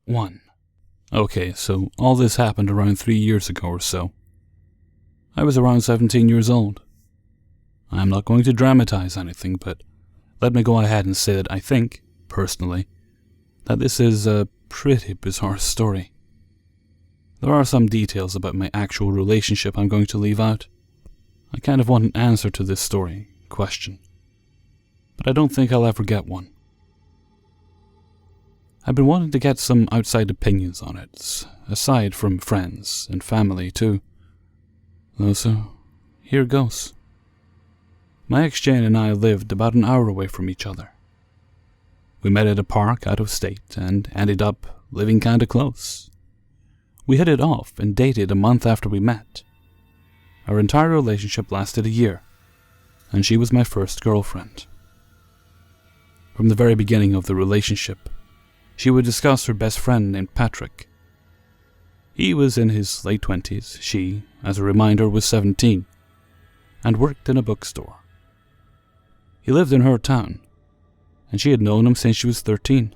1. Okay, so all this happened around 3 years ago or so. I was around 17 years old. I am not going to dramatize anything, but let me go ahead and say that I think, personally, that this is a pretty bizarre story. There are some details about my actual relationship I'm going to leave out. I kind of want an answer to this question, but I don't think I'll ever get one. I've been wanting to get some outside opinions on it, aside from friends and family too. So, here goes. My ex-Jane and I lived about an hour away from each other. We met at a park out of state and ended up living kinda close. We hit it off and dated a month after we met. Our entire relationship lasted a year, and she was my first girlfriend. From the very beginning of the relationship, she would discuss her best friend named Patrick. He was in his late 20s, she, as a reminder, was 17, and worked in a bookstore. He lived in her town, and she had known him since she was 13.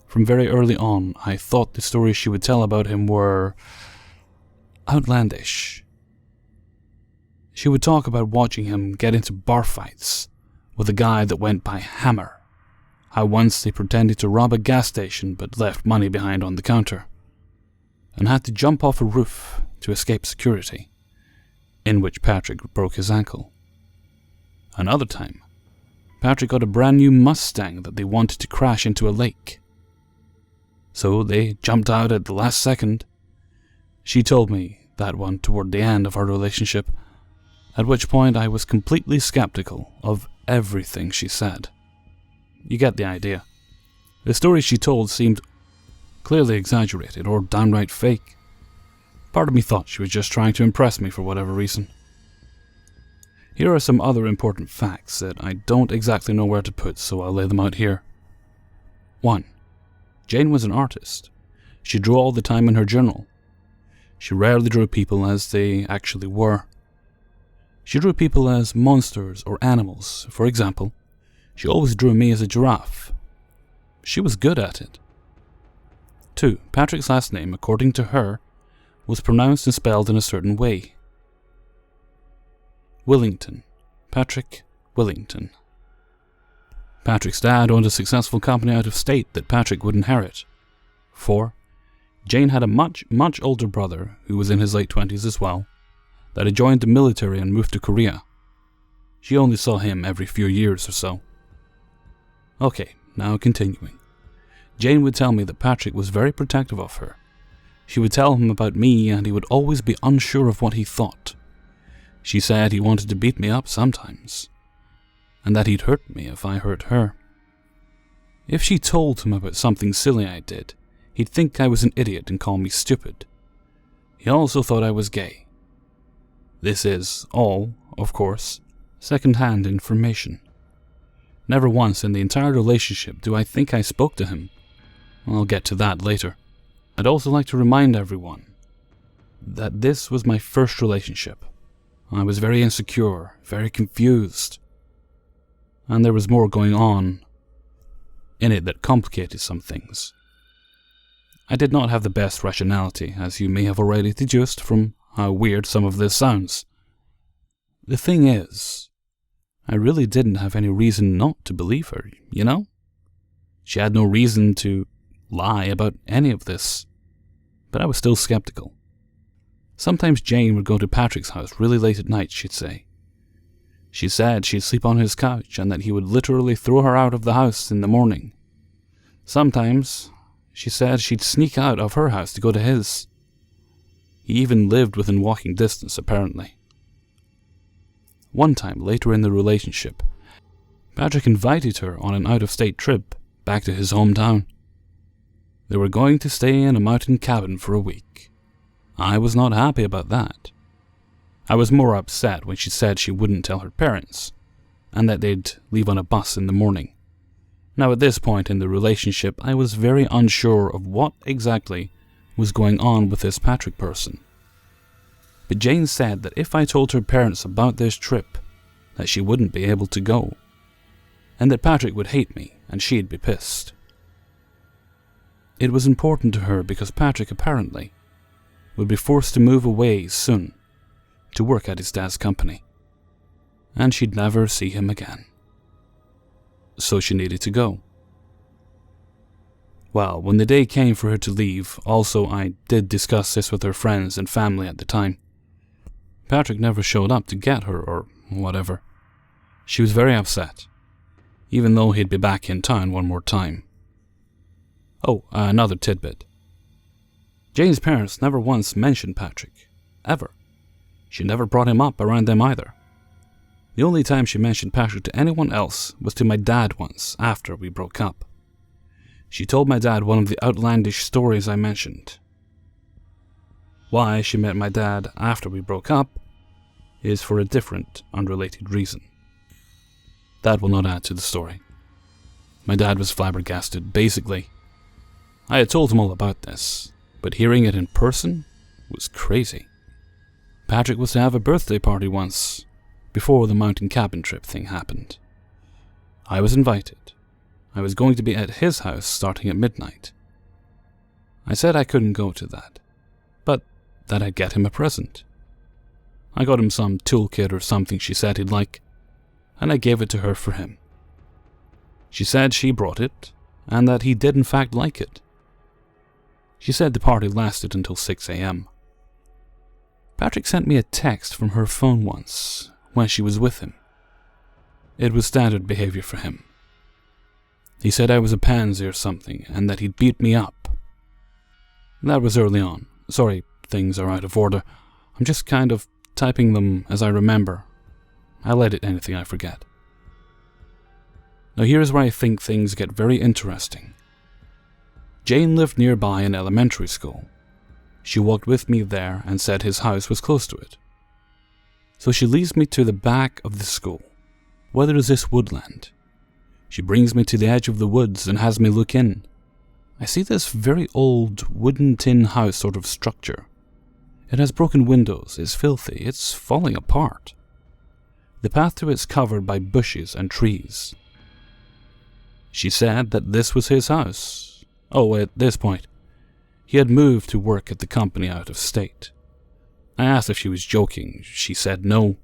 From very early on, I thought the stories she would tell about him were outlandish. She would talk about watching him get into bar fights with a guy that went by Hammer, how once they pretended to rob a gas station but left money behind on the counter, and had to jump off a roof to escape security, in which Patrick broke his ankle. Another time, Patrick got a brand new Mustang that they wanted to crash into a lake. So they jumped out at the last second. She told me that one toward the end of our relationship, at which point I was completely skeptical of everything she said. You get the idea. The stories she told seemed clearly exaggerated or downright fake. Part of me thought she was just trying to impress me for whatever reason. Here are some other important facts that I don't exactly know where to put, so I'll lay them out here. 1. Jane was an artist. She drew all the time in her journal. She rarely drew people as they actually were. She drew people as monsters or animals. For example, she always drew me as a giraffe. She was good at it. 2. Patrick's last name, according to her, was pronounced and spelled in a certain way. Willington. Patrick Willington. Patrick's dad owned a successful company out of state that Patrick would inherit. 4. Jane had a much older brother who was in his late 20s as well, that had joined the military and moved to Korea. She only saw him every few years or so. Okay, now continuing. Jane would tell me that Patrick was very protective of her. She would tell him about me and he would always be unsure of what he thought. She said he wanted to beat me up sometimes, and that he'd hurt me if I hurt her. If she told him about something silly I did, he'd think I was an idiot and call me stupid. He also thought I was gay. This is all, of course, second-hand information. Never once in the entire relationship do I think I spoke to him. I'll get to that later. I'd also like to remind everyone that this was my first relationship. I was very insecure, very confused, and there was more going on in it that complicated some things. I did not have the best rationality, as you may have already deduced from how weird some of this sounds. The thing is, I really didn't have any reason not to believe her, you know? She had no reason to lie about any of this, but I was still skeptical. Sometimes Jane would go to Patrick's house really late at night, she'd say. She said she'd sleep on his couch and that he would literally throw her out of the house in the morning. Sometimes, she said she'd sneak out of her house to go to his. He even lived within walking distance, apparently. One time, later in the relationship, Patrick invited her on an out-of-state trip back to his hometown. They were going to stay in a mountain cabin for a week. I was not happy about that. I was more upset when she said she wouldn't tell her parents, and that they'd leave on a bus in the morning. Now at this point in the relationship, I was very unsure of what exactly was going on with this Patrick person. But Jane said that if I told her parents about this trip, that she wouldn't be able to go, and that Patrick would hate me and she'd be pissed. It was important to her because Patrick apparently would be forced to move away soon to work at his dad's company, and she'd never see him again. So she needed to go. Well, when the day came for her to leave, also I did discuss this with her friends and family at the time. Patrick never showed up to get her or whatever. She was very upset, even though he'd be back in town one more time. Oh, another tidbit. Jane's parents never once mentioned Patrick, ever. She never brought him up around them either. The only time she mentioned Patrick to anyone else was to my dad once, after we broke up. She told my dad one of the outlandish stories I mentioned. Why she met my dad after we broke up is for a different, unrelated reason. That will not add to the story. My dad was flabbergasted. Basically, I had told him all about this, but hearing it in person was crazy. Patrick was to have a birthday party once, before the mountain cabin trip thing happened. I was invited. I was going to be at his house starting at midnight. I said I couldn't go to that, but that I'd get him a present. I got him some toolkit or something she said he'd like, and I gave it to her for him. She said she brought it, and that he did in fact like it. She said the party lasted until 6 a.m. Patrick sent me a text from her phone once, when she was with him. It was standard behavior for him. He said I was a pansy or something, and that he'd beat me up. That was early on. Sorry, things are out of order. I'm just kind of typing them as I remember. I'll edit anything I forget. Now here's where I think things get very interesting. Jane lived nearby in elementary school. She walked with me there and said his house was close to it. So she leads me to the back of the school, where there is this woodland. She brings me to the edge of the woods and has me look in. I see this very old wooden tin house sort of structure. It has broken windows, it's filthy, it's falling apart. The path to it's covered by bushes and trees. She said that this was his house. Oh, at this point, he had moved to work at the company out of state. I asked if she was joking. She said no.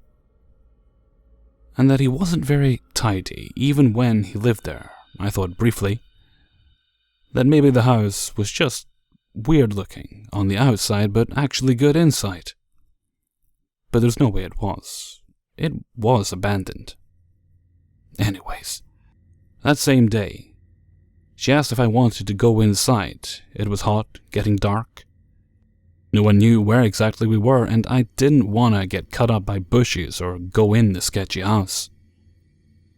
And that he wasn't very tidy, even when he lived there. I thought briefly that maybe the house was just weird looking on the outside, but actually good inside. But there's no way it was. It was abandoned. Anyways, that same day, she asked if I wanted to go inside. It was hot, getting dark. No one knew where exactly we were, and I didn't want to get cut up by bushes or go in the sketchy house.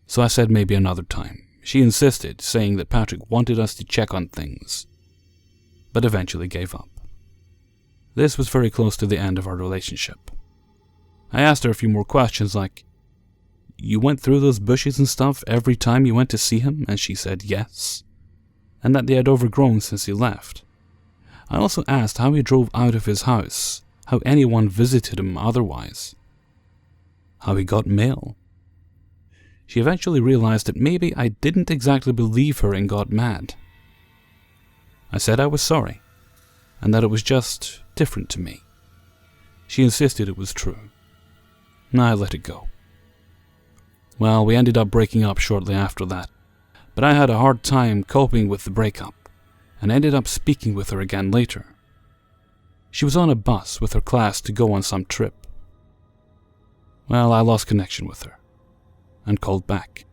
So I said maybe another time. She insisted, saying that Patrick wanted us to check on things, but eventually gave up. This was very close to the end of our relationship. I asked her a few more questions like, "You went through those bushes and stuff every time you went to see him?" And she said yes, and that they had overgrown since he left. I also asked how he drove out of his house, how anyone visited him otherwise, how he got mail. She eventually realized that maybe I didn't exactly believe her and got mad. I said I was sorry, and that it was just different to me. She insisted it was true. I let it go. Well, we ended up breaking up shortly after that, but I had a hard time coping with the breakup, and ended up speaking with her again later. She was on a bus with her class to go on some trip. Well, I lost connection with her, and called back.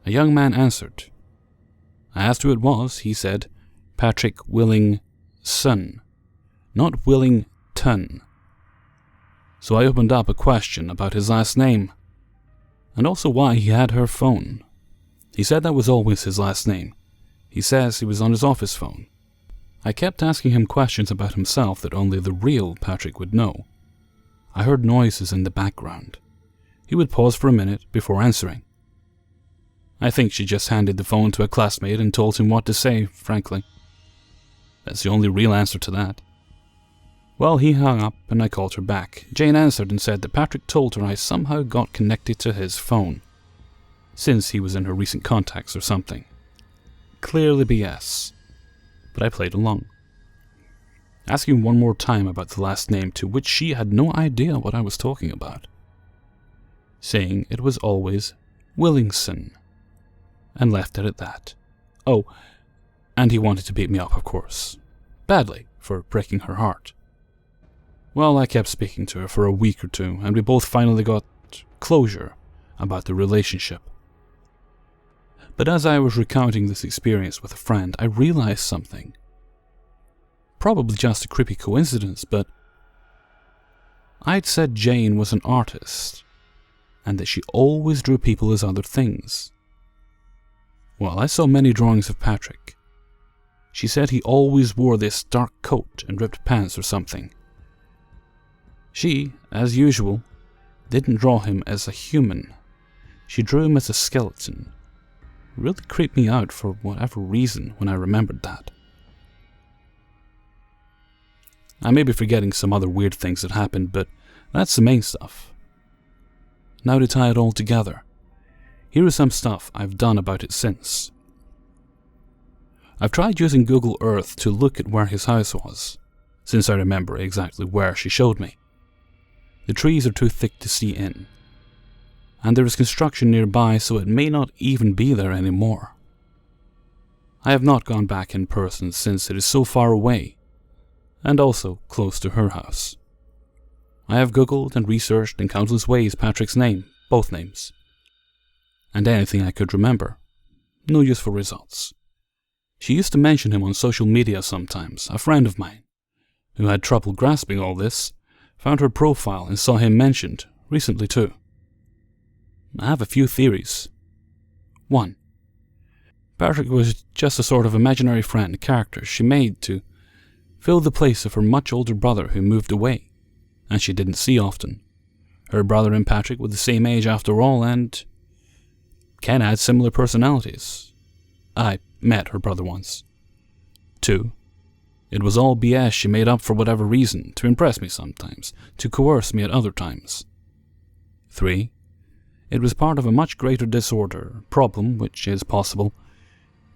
A young man answered. I asked who it was. He said, Patrick Willingson, not Willington. So I opened up a question about his last name, and also why he had her phone. He said that was always his last name. He says he was on his office phone. I kept asking him questions about himself that only the real Patrick would know. I heard noises in the background. He would pause for a minute before answering. I think she just handed the phone to a classmate and told him what to say, frankly. That's the only real answer to that. Well, he hung up and I called her back. Jane answered and said that Patrick told her I somehow got connected to his phone, since he was in her recent contacts or something. Clearly BS. but I played along, asking one more time about the last name, to which she had no idea what I was talking about, saying it was always Willingson, and left it at that. Oh, and he wanted to beat me up, of course, badly, for breaking her heart. Well, I kept speaking to her for a week or two, and we both finally got closure about the relationship. But as I was recounting this experience with a friend, I realized something. Probably just a creepy coincidence, but I'd said Jane was an artist, and that she always drew people as other things. Well, I saw many drawings of Patrick. She said he always wore this dark coat and ripped pants or something. She, as usual, didn't draw him as a human. She drew him as a skeleton. It really creeped me out for whatever reason when I remembered that. I may be forgetting some other weird things that happened, but that's the main stuff. Now to tie it all together, here is some stuff I've done about it since. I've tried using Google Earth to look at where his house was, since I remember exactly where she showed me. The trees are too thick to see in, and there is construction nearby, so it may not even be there anymore. I have not gone back in person since it is so far away, and also close to her house. I have Googled and researched in countless ways Patrick's name, both names, and anything I could remember. No useful results. She used to mention him on social media sometimes. A friend of mine, who had trouble grasping all this, found her profile and saw him mentioned, recently too. I have a few theories. 1. Patrick was just a sort of imaginary friend character she made to fill the place of her much older brother who moved away, and she didn't see often. Her brother and Patrick were the same age after all, and Ken had similar personalities. I met her brother once. 2. It was all BS she made up for whatever reason, to impress me sometimes, to coerce me at other times. 3. It was part of a much greater disorder, problem, which is possible.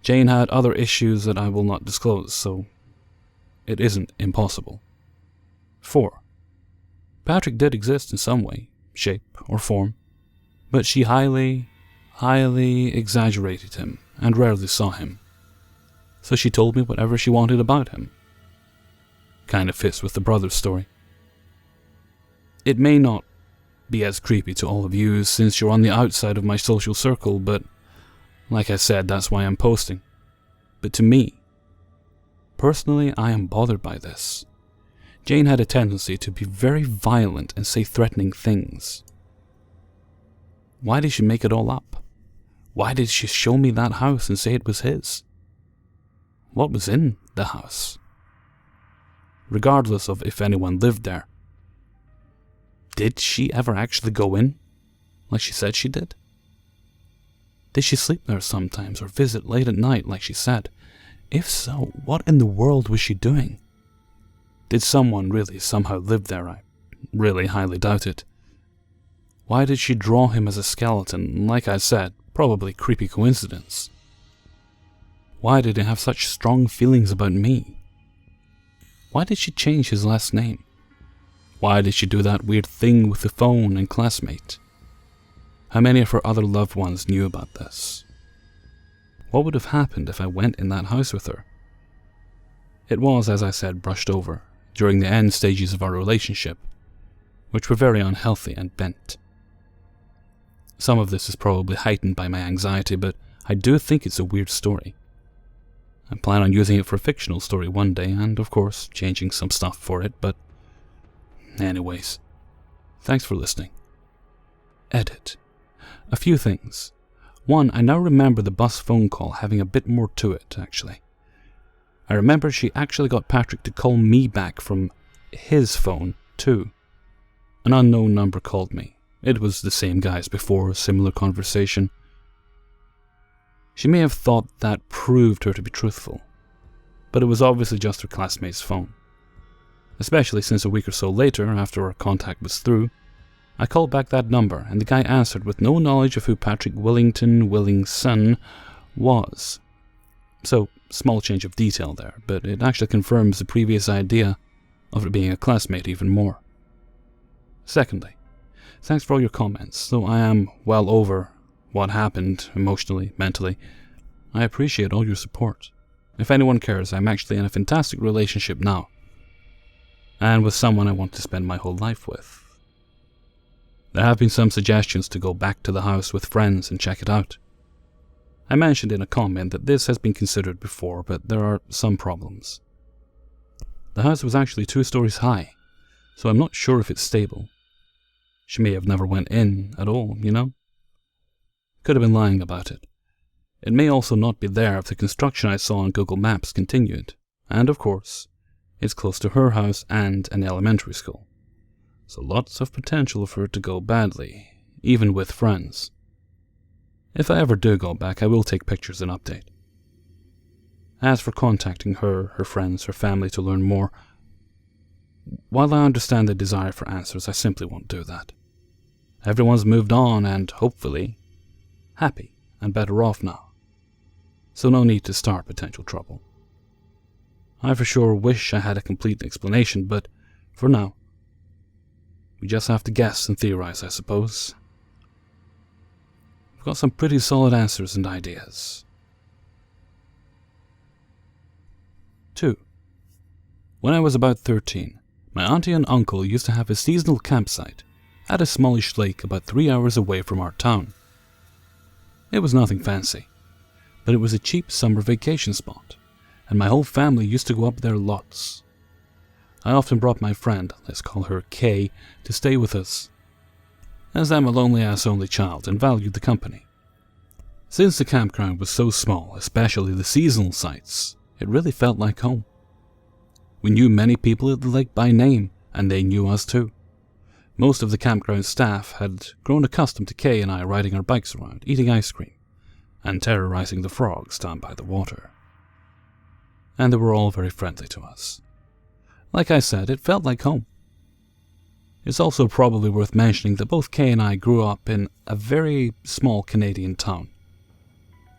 Jane had other issues that I will not disclose, so it isn't impossible. 4. Patrick did exist in some way, shape, or form, but she highly exaggerated him and rarely saw him. So she told me whatever she wanted about him. Kind of fits with the brother story. It may not be as creepy to all of you since you're on the outside of my social circle, but like I said, that's why I'm posting. But to me, personally, I am bothered by this. Jane had a tendency to be very violent and say threatening things. Why did she make it all up? Why did she show me that house and say it was his? What was in the house? Regardless of if anyone lived there. Did she ever actually go in, like she said she did? Did she sleep there sometimes or visit late at night, like she said? If so, what in the world was she doing? Did someone really somehow live there? I really highly doubt it. Why did she draw him as a skeleton? Like I said, probably creepy coincidence. Why did he have such strong feelings about me? Why did she change his last name? Why did she do that weird thing with the phone and classmate? How many of her other loved ones knew about this? What would have happened if I went in that house with her? It was, as I said, brushed over during the end stages of our relationship, which were very unhealthy and bent. Some of this is probably heightened by my anxiety, but I do think it's a weird story. I plan on using it for a fictional story one day, and of course, changing some stuff for it, but anyways, thanks for listening. Edit. A few things. 1, I now remember the bus phone call having a bit more to it, actually. I remember she actually got Patrick to call me back from his phone, too. An unknown number called me. It was the same guy as before, a similar conversation. She may have thought that proved her to be truthful, but it was obviously just her classmate's phone. Especially since a week or so later, after our contact was through, I called back that number and the guy answered with no knowledge of who Patrick Willingson was. So, small change of detail there, but it actually confirms the previous idea of it being a classmate even more. Secondly, thanks for all your comments. Though I am well over what happened emotionally, mentally, I appreciate all your support. If anyone cares, I'm actually in a fantastic relationship now, and with someone I want to spend my whole life with. There have been some suggestions to go back to the house with friends and check it out. I mentioned in a comment that this has been considered before, but there are some problems. The house was actually 2 stories high, so I'm not sure if it's stable. She may have never went in at all, you know? Could have been lying about it. It may also not be there if the construction I saw on Google Maps continued, and of course, it's close to her house and an elementary school. So lots of potential for it to go badly, even with friends. If I ever do go back, I will take pictures and update. As for contacting her, her friends, her family to learn more, while I understand the desire for answers, I simply won't do that. Everyone's moved on and, hopefully, happy and better off now. So no need to start potential trouble. I for sure wish I had a complete explanation, but for now, we just have to guess and theorize, I suppose. We've got some pretty solid answers and ideas. 2. When I was about 13, my auntie and uncle used to have a seasonal campsite at a smallish lake about 3 hours away from our town. It was nothing fancy, but it was a cheap summer vacation spot, and my whole family used to go up there lots. I often brought my friend, let's call her Kay, to stay with us, as I'm a lonely-ass only child and valued the company. Since the campground was so small, especially the seasonal sites, it really felt like home. We knew many people at the lake by name, and they knew us too. Most of the campground staff had grown accustomed to Kay and I riding our bikes around, eating ice cream, and terrorizing the frogs down by the water. And they were all very friendly to us. Like I said, it felt like home. It's also probably worth mentioning that both Kay and I grew up in a very small Canadian town.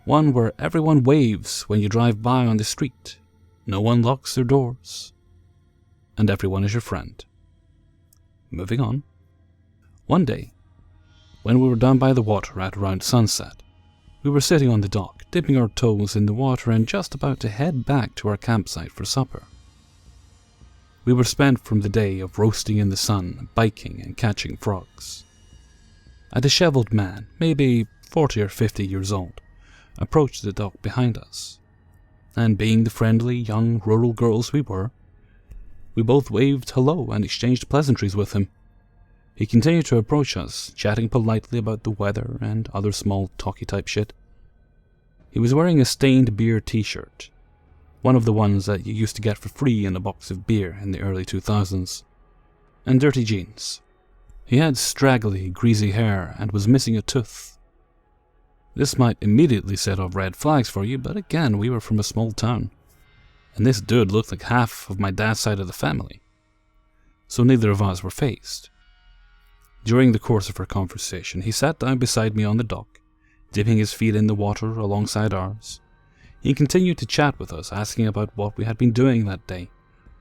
One where everyone waves when you drive by on the street, no one locks their doors, and everyone is your friend. Moving on. One day, when we were down by the water at around sunset, we were sitting on the dock, dipping our toes in the water and just about to head back to our campsite for supper. We were spent from the day of roasting in the sun, biking and catching frogs. A disheveled man, maybe 40 or 50 years old, approached the dock behind us, and being the friendly young rural girls we were, we both waved hello and exchanged pleasantries with him. He continued to approach us, chatting politely about the weather and other small talky type shit. He was wearing a stained beer t-shirt, one of the ones that you used to get for free in a box of beer in the early 2000s, and dirty jeans. He had straggly, greasy hair and was missing a tooth. This might immediately set off red flags for you, but again, we were from a small town, and this dude looked like half of my dad's side of the family, so neither of us were fazed. During the course of our conversation, he sat down beside me on the dock, dipping his feet in the water alongside ours. He continued to chat with us, asking about what we had been doing that day,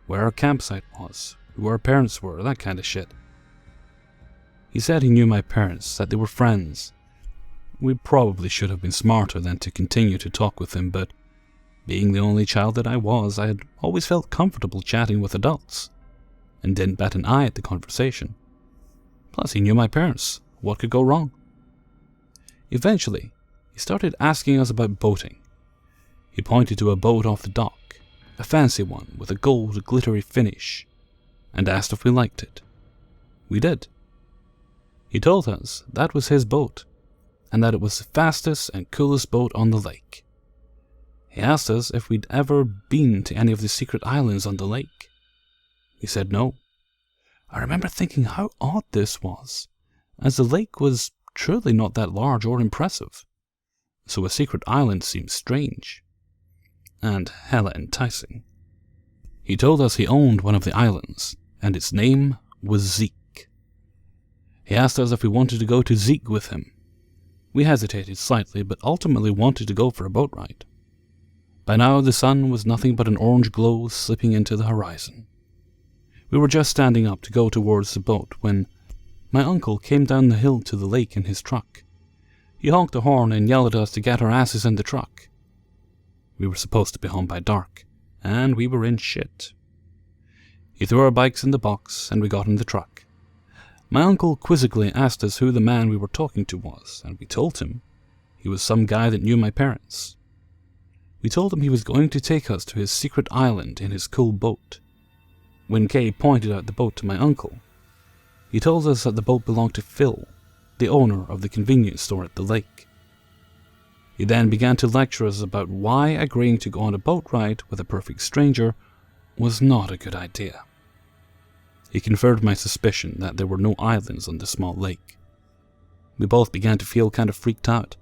where our campsite was, who our parents were, that kind of shit. He said he knew my parents, that they were friends. We probably should have been smarter than to continue to talk with him, but being the only child that I was, I had always felt comfortable chatting with adults, and didn't bat an eye at the conversation. Plus, he knew my parents. What could go wrong? Eventually, he started asking us about boating. He pointed to a boat off the dock, a fancy one with a gold glittery finish, and asked if we liked it. We did. He told us that was his boat, and that it was the fastest and coolest boat on the lake. He asked us if we'd ever been to any of the secret islands on the lake. We said no. I remember thinking how odd this was, as the lake was truly not that large or impressive, so a secret island seemed strange, and hella enticing. He told us he owned one of the islands, and its name was Zeke. He asked us if we wanted to go to Zeke with him. We hesitated slightly, but ultimately wanted to go for a boat ride. By now the sun was nothing but an orange glow slipping into the horizon. We were just standing up to go towards the boat when my uncle came down the hill to the lake in his truck. He honked the horn and yelled at us to get our asses in the truck. We were supposed to be home by dark, and we were in shit. He threw our bikes in the box and we got in the truck. My uncle quizzically asked us who the man we were talking to was, and we told him he was some guy that knew my parents. We told him he was going to take us to his secret island in his cool boat. When Kay pointed out the boat to my uncle, he told us that the boat belonged to Phil, the owner of the convenience store at the lake. He then began to lecture us about why agreeing to go on a boat ride with a perfect stranger was not a good idea. He confirmed my suspicion that there were no islands on the small lake. We both began to feel kind of freaked out,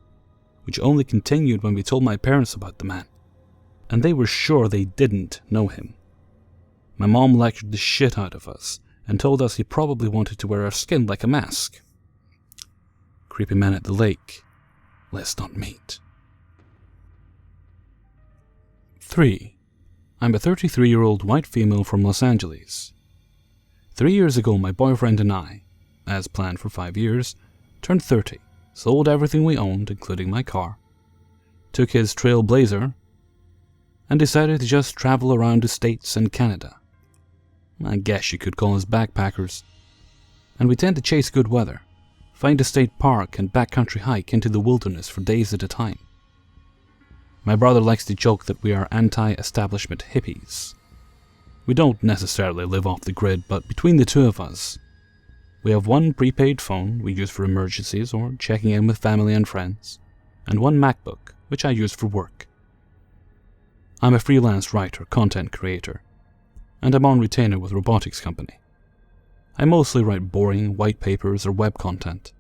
which only continued when we told my parents about the man, and they were sure they didn't know him. My mom lectured the shit out of us and told us he probably wanted to wear our skin like a mask. Creepy men at the lake. Let's not meet. 3. I'm a 33-year-old white female from Los Angeles. 3 years ago, my boyfriend and I, as planned for 5 years, turned 30, sold everything we owned, including my car, took his Trailblazer, and decided to just travel around the States and Canada. I guess you could call us backpackers. And we tend to chase good weather, find a state park and backcountry hike into the wilderness for days at a time. My brother likes to joke that we are anti-establishment hippies. We don't necessarily live off the grid, but between the two of us, we have one prepaid phone we use for emergencies or checking in with family and friends, and one MacBook, which I use for work. I'm a freelance writer, content creator, and I'm on retainer with a robotics company. I mostly write boring white papers or web content.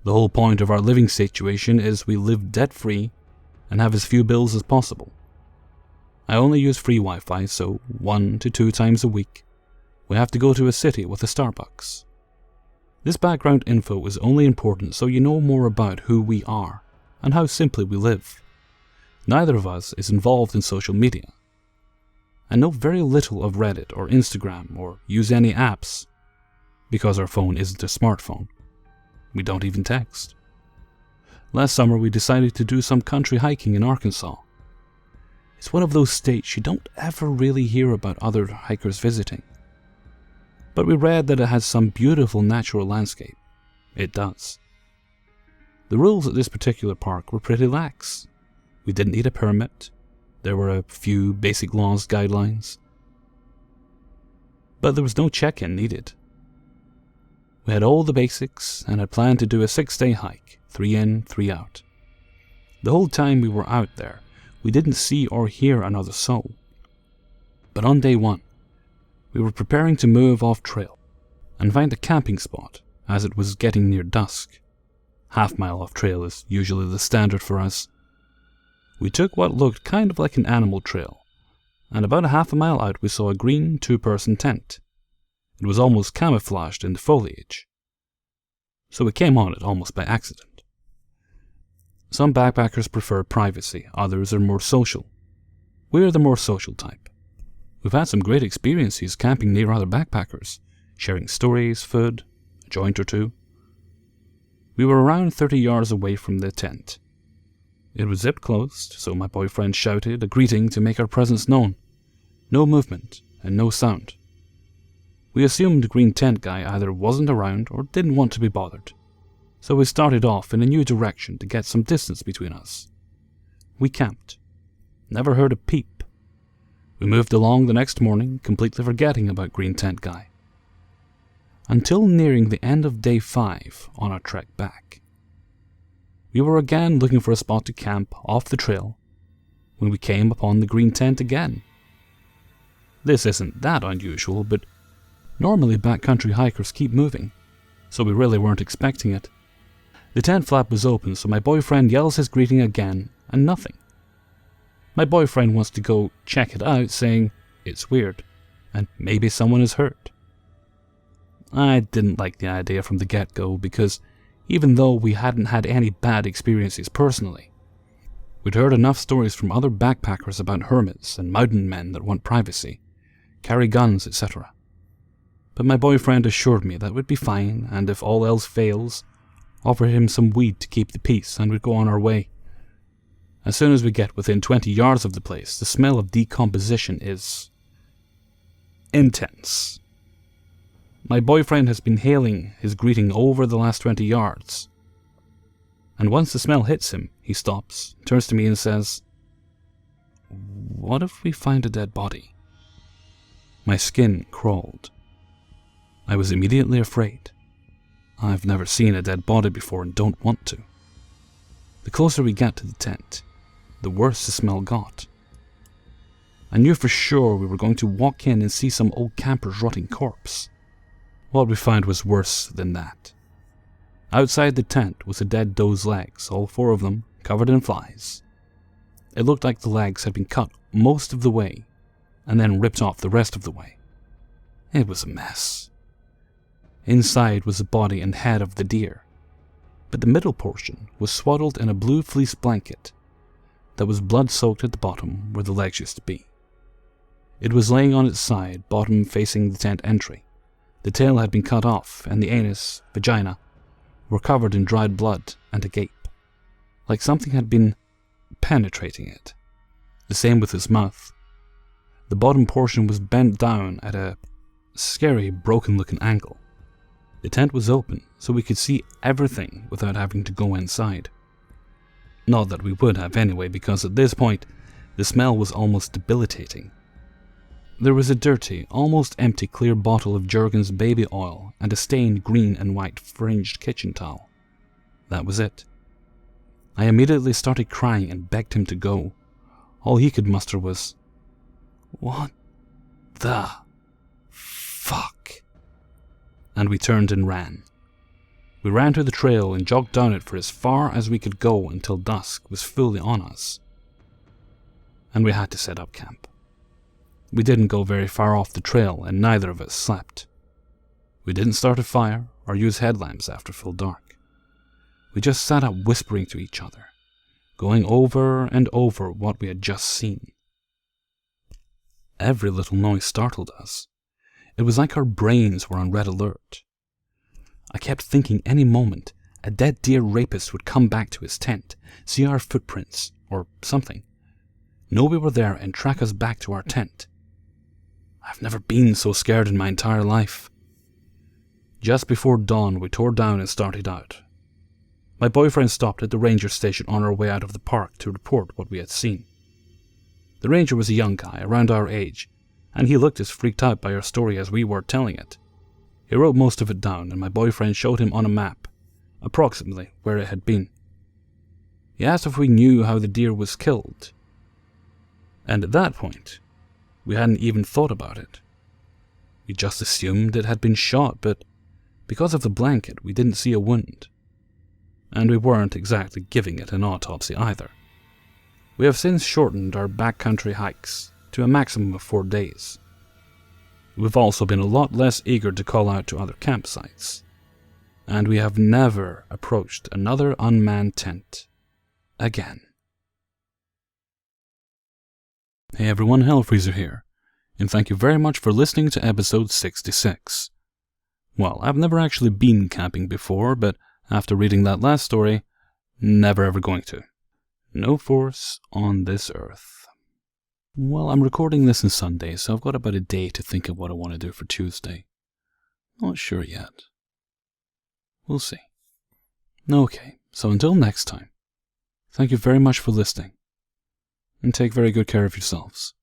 The whole point of our living situation is we live debt-free and have as few bills as possible. I only use free Wi-Fi, so 1 to 2 times a week, we have to go to a city with a Starbucks. This background info is only important so you know more about who we are and how simply we live. Neither of us is involved in social media. I know very little of Reddit or Instagram or use any apps because our phone isn't a smartphone. We don't even text. Last summer we decided to do some country hiking in Arkansas. It's one of those states you don't ever really hear about other hikers visiting. But we read that it has some beautiful natural landscape. It does. The rules at this particular park were pretty lax. We didn't need a permit. There were a few basic laws guidelines. But there was no check-in needed. We had all the basics and had planned to do a 6-day hike, 3 in, 3 out. The whole time we were out there, we didn't see or hear another soul. But on day 1, we were preparing to move off trail and find a camping spot as it was getting near dusk. Half-mile off trail is usually the standard for us. We took what looked kind of like an animal trail, and about a half a mile out we saw a green 2-person tent. It was almost camouflaged in the foliage, so we came on it almost by accident. Some backpackers prefer privacy, others are more social. We're the more social type. We've had some great experiences camping near other backpackers, sharing stories, food, a joint or two. We were around 30 yards away from the tent. It was zipped closed, so my boyfriend shouted a greeting to make our presence known. No movement and no sound. We assumed the green tent guy either wasn't around or didn't want to be bothered, so we started off in a new direction to get some distance between us. We camped. Never heard a peep. We moved along the next morning, completely forgetting about green tent guy. Until nearing the end of day 5 on our trek back. We were again looking for a spot to camp off the trail when we came upon the green tent again. This isn't that unusual, but normally backcountry hikers keep moving, so we really weren't expecting it. The tent flap was open, so my boyfriend yells his greeting again, and nothing. My boyfriend wants to go check it out, saying it's weird, and maybe someone is hurt. I didn't like the idea from the get-go because even though we hadn't had any bad experiences personally, We'd heard enough stories from other backpackers about hermits and mountain men that want privacy, carry guns, etc. But my boyfriend assured me that we'd be fine, and if all else fails, offer him some weed to keep the peace, and we'd go on our way. As soon as we get within 20 yards of the place, the smell of decomposition is intense. My boyfriend has been hailing his greeting over the last 20 yards. And once the smell hits him, he stops, turns to me and says, "What if we find a dead body?" My skin crawled. I was immediately afraid. I've never seen a dead body before and don't want to. The closer we got to the tent, the worse the smell got. I knew for sure we were going to walk in and see some old camper's rotting corpse. What we found was worse than that. Outside the tent was a dead doe's legs, all 4 of them, covered in flies. It looked like the legs had been cut most of the way, and then ripped off the rest of the way. It was a mess. Inside was the body and head of the deer, but the middle portion was swaddled in a blue fleece blanket that was blood-soaked at the bottom where the legs used to be. It was laying on its side, bottom facing the tent entry. The tail had been cut off, and the anus, vagina, were covered in dried blood and a gape, like something had been penetrating it. The same with its mouth. The bottom portion was bent down at a scary, broken-looking angle. The tent was open, so we could see everything without having to go inside. Not that we would have anyway, because at this point, the smell was almost debilitating. There was a dirty, almost empty clear bottle of Jergens baby oil and a stained green and white fringed kitchen towel. That was it. I immediately started crying and begged him to go. All he could muster was, "What the fuck?" And we turned and ran. We ran to the trail and jogged down it for as far as we could go until dusk was fully on us. And we had to set up camp. We didn't go very far off the trail, and neither of us slept. We didn't start a fire or use headlamps after full dark. We just sat up whispering to each other, going over and over what we had just seen. Every little noise startled us. It was like our brains were on red alert. I kept thinking any moment a dead deer rapist would come back to his tent, see our footprints, or something, know we were there and track us back to our tent. I've never been so scared in my entire life. Just before dawn, we tore down and started out. My boyfriend stopped at the ranger station on our way out of the park to report what we had seen. The ranger was a young guy, around our age, and he looked as freaked out by our story as we were telling it. He wrote most of it down, and my boyfriend showed him on a map, approximately where it had been. He asked if we knew how the deer was killed, and at that point, we hadn't even thought about it. We just assumed it had been shot, but because of the blanket, we didn't see a wound. And we weren't exactly giving it an autopsy either. We have since shortened our backcountry hikes to a maximum of 4 days. We've also been a lot less eager to call out to other campsites. And we have never approached another unmanned tent again. Hey everyone, Hellfreezer here, and thank you very much for listening to episode 66. Well, I've never actually been camping before, but after reading that last story, never ever going to. No force on this earth. Well, I'm recording this on Sunday, so I've got about a day to think of what I want to do for Tuesday. Not sure yet. We'll see. Okay, so until next time, thank you very much for listening, and take very good care of yourselves.